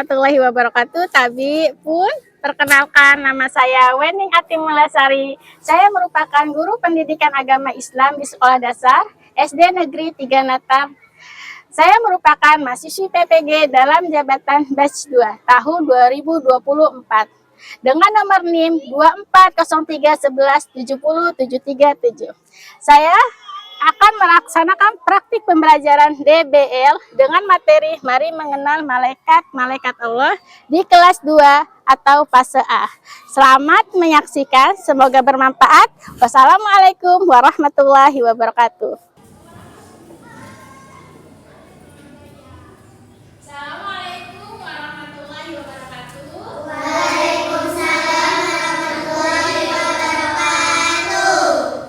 warahmatullahi wabarakatuh. Tabi pun perkenalkan, nama saya Wening Atimulasari. Saya merupakan guru pendidikan agama Islam di Sekolah Dasar SD Negeri 3 Natar. Saya merupakan mahasiswi PPG dalam jabatan batch 2 tahun 2024 dengan nomor NIM 240311707337. Saya akan melaksanakan praktik pembelajaran DBL dengan materi Mari Mengenal Malaikat-Malaikat Allah di kelas 2 atau fase A. Selamat menyaksikan, semoga bermanfaat. Wassalamualaikum warahmatullahi wabarakatuh. Assalamualaikum warahmatullahi wabarakatuh. Waalaikumsalam warahmatullahi wabarakatuh.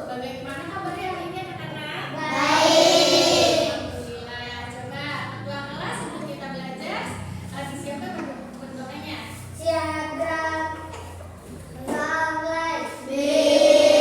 Bagaimana kabarnya hari ini anak-anak? Baik. Alhamdulillah ya. Coba ketua kelas sebelum kita belajar lagi siapa berdoanya? Siaga. Mulai. Bismillahirrahmanirrahim.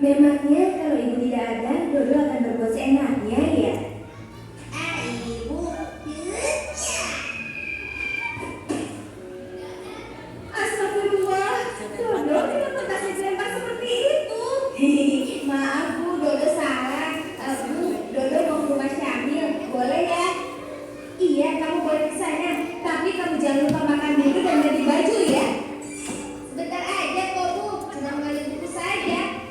Memangnya kalau ibu tidak ada, Dodo akan berbuat seenaknya ya? Ibu. Astagfirullah, Dodo kenapa tasnya dilempar seperti itu? Hehehe, maaf Bu, Dodo salah. Bu, Dodo mau ke rumah Syamil, boleh ya? Iya, kamu boleh ke sana, tapi kamu jangan lupa makan dulu dan ganti baju ya. Sebentar aja kok Bu, cuma ngambil buku saja.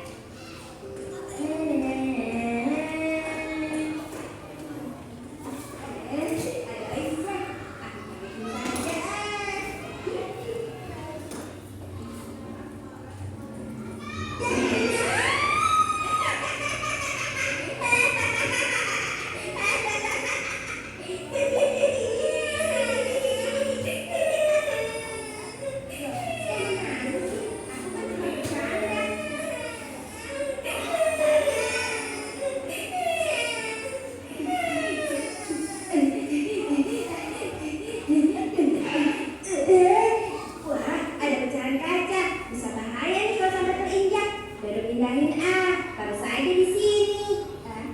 Wah, ada pecahan kaca. Bisa bahaya nih kalau sampai terinjak. Dodo pindahin taruh saja di sini.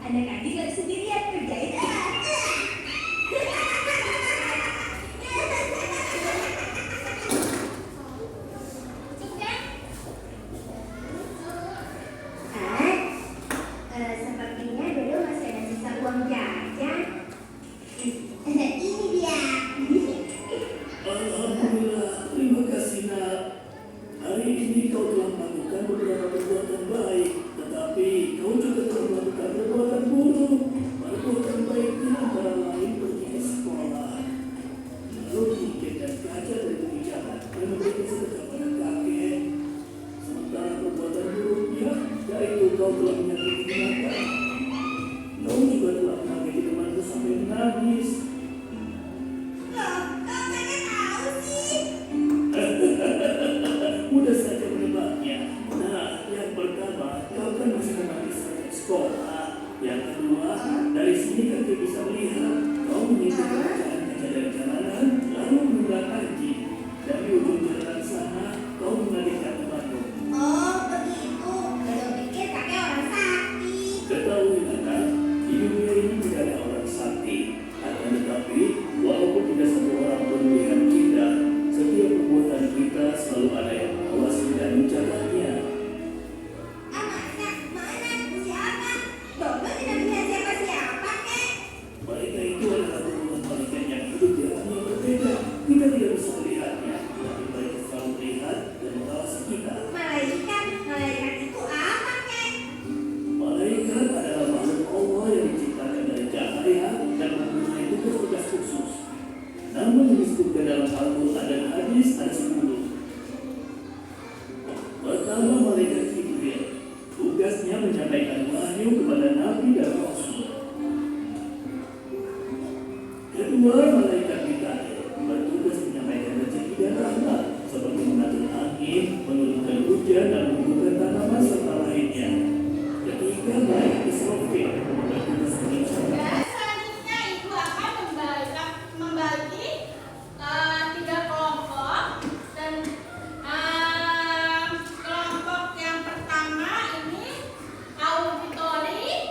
Anak adik lagi sendirian kerjain sepertinya Dodo masih ada sisa uang jajan. Ini dia. Alhamdulillah, terima kasih nak. Hari ini kau telah melakukan beberapa perbuatan baik, tetapi kau juga telah melakukan perbuatan buruk. Perbuatan baiknya antara lain pergi ke sekolah, lalu meninggikan kaca dari kebijakan dan memberikan sedekah pada kakek. Sementara perbuatan buruknya, yaitu kau telah menyakiti binatang. Kau juga telah menyakiti temanku sampai menangis. Mudah saja menebaknya. Nah, yang pertama, kau kan masih memakai seragam sekolah. Yang kedua, dari sini kakek bisa melihat kau mengikuti pecahan kaca dari jalanan, lalu menunggang anjing. Dari ujung jalan sana, kau mengalihkan temanmu. Oh, begitu. Dodo pikir kakek orang sakti. Ketahui anak, di dunia ini tidak ada orang sakti. Akan tetapi, walaupun tidak satu orang pun melihat kita, setiap perbuatan kita selalu ada yang mengawasi dan menjaganya. Mana? Siapa? Dodo tidak punya siapa-siapa, Kek. Mereka itu adalah hubungan malaikat yang hidup di alam yang berbeda. Kita tidak bisa melihatnya, tapi mereka selalu melihat dan mengawasi kita. Malaikat itu apa, Kek? Malaikat adalah makhluk Allah yang diciptakan dari cahaya dan mempunyai tugas-tugas khusus. Namun disebutkan dalam Al-Quran dan hadis ada 10. Pertama, malaikat Jibril. Tugasnya menyampaikan wahyu kepada Nabi dan Rasul. Kedua, malaikat Mikail bertugas menyampaikan rezeki dan rahmat, seperti mengatur angin, menurunkan hujan, dan menumbuhkan tanaman serta lainnya. Ketiga, malaikat Israfil bertugas menginstalkan. Dan selanjutnya ibu akan membagi tiga kelompok dan kelompok yang pertama ini auditori,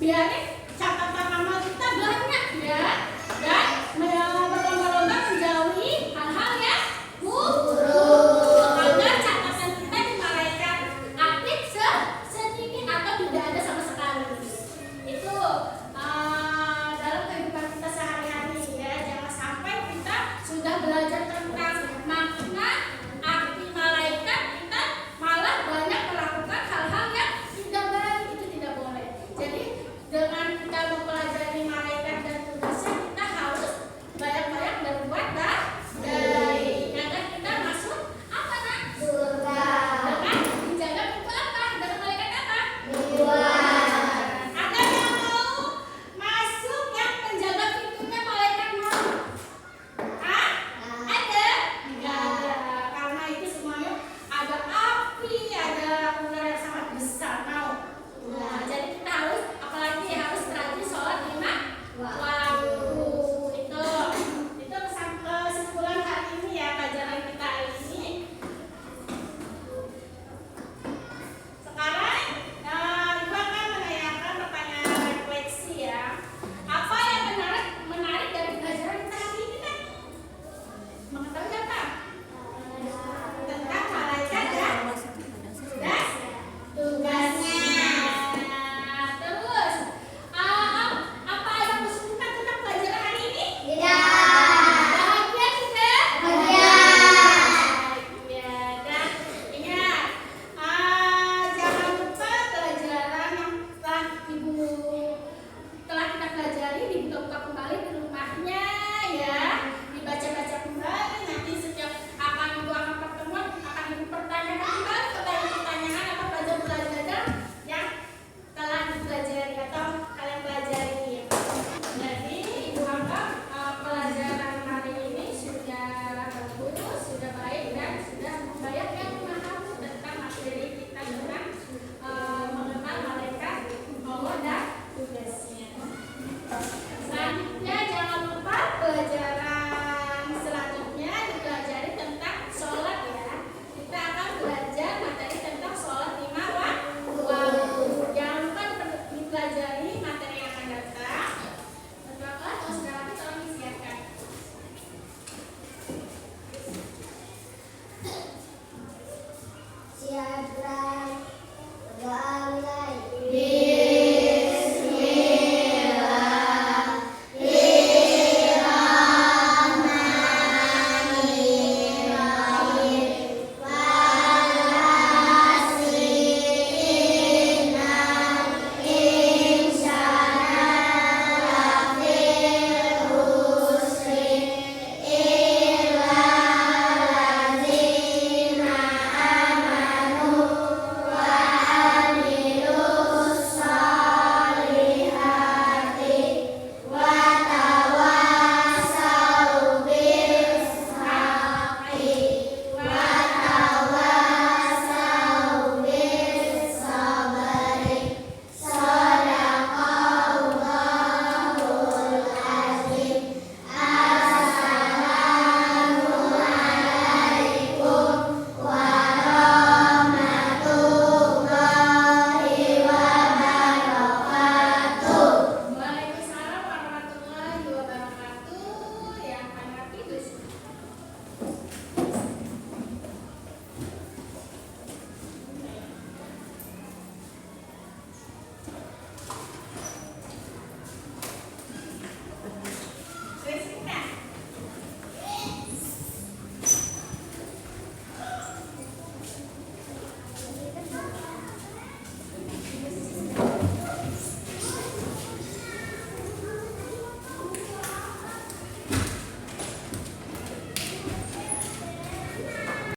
biarin catatan amal kita banyak ya, dan berlomba-lomba menjauhi hal-hal yang buruk agar catatan kita di malaikat aktif sedikit atau tidak ada sama sekali. Itu dalam kehidupan kita sehari-hari ya. Jangan sampai kita sudah belajar tentang makna arti malaikat, kita malah banyak melakukan hal-hal yang tidak baik. Itu tidak boleh. Jadi dengan kita mempelajari malaikat dan tugasnya, kita harus banyak-banyak berbuat baik agar kita masuk apa nak? Surga. Dengan menjaga pintu apa? Dengan malaikat apa? Dua. Ada yang mau masuk yang penjaga pintunya malaikat maut? Hah? Ada? Nggak ada. Karena itu semuanya ada api, ada ular yang sangat besar maut. Nah, jadi kita harus, apalagi harus rajin sholat 5 waktu. Itu kesimpulan hari ini ya, pelajaran kita hari ini. Sekarang Ibu akan menanyakan pertanyaan refleksi ya. Apa yang menarik dari pelajaran kita hari ini kan? Mengetahui apa? Tentang malaikat dan tugasnya. Terus apa ada kesulitan tentang pelajaran hari ini? Bahagia tidak? Ya, dan ingat, jangan lupa pelajaran yang telah kita pelajari dibuka-buka kembali di rumahnya ya, dibaca-baca kembali. Nanti setiap Ibu akan pertemuan, akan Ibu pertanyakan kembali pertanyaan-pertanyaan apa pelajaran-pelajaran yang telah dipelajari atau kalian pelajari. Jadi Ibu anggap pelajaran hari ini sudah bagus, sudah baik, dan sudah banyak yang memahami tentang materi kita tentang mengenal malaikat Allah dan tugasnya. Selanjutnya jangan lupa pelajaran selanjutnya dipelajari tentang sholat ya. Kita akan belajar materi tentang sholat 5 waktu. Jangan lupa dipelajari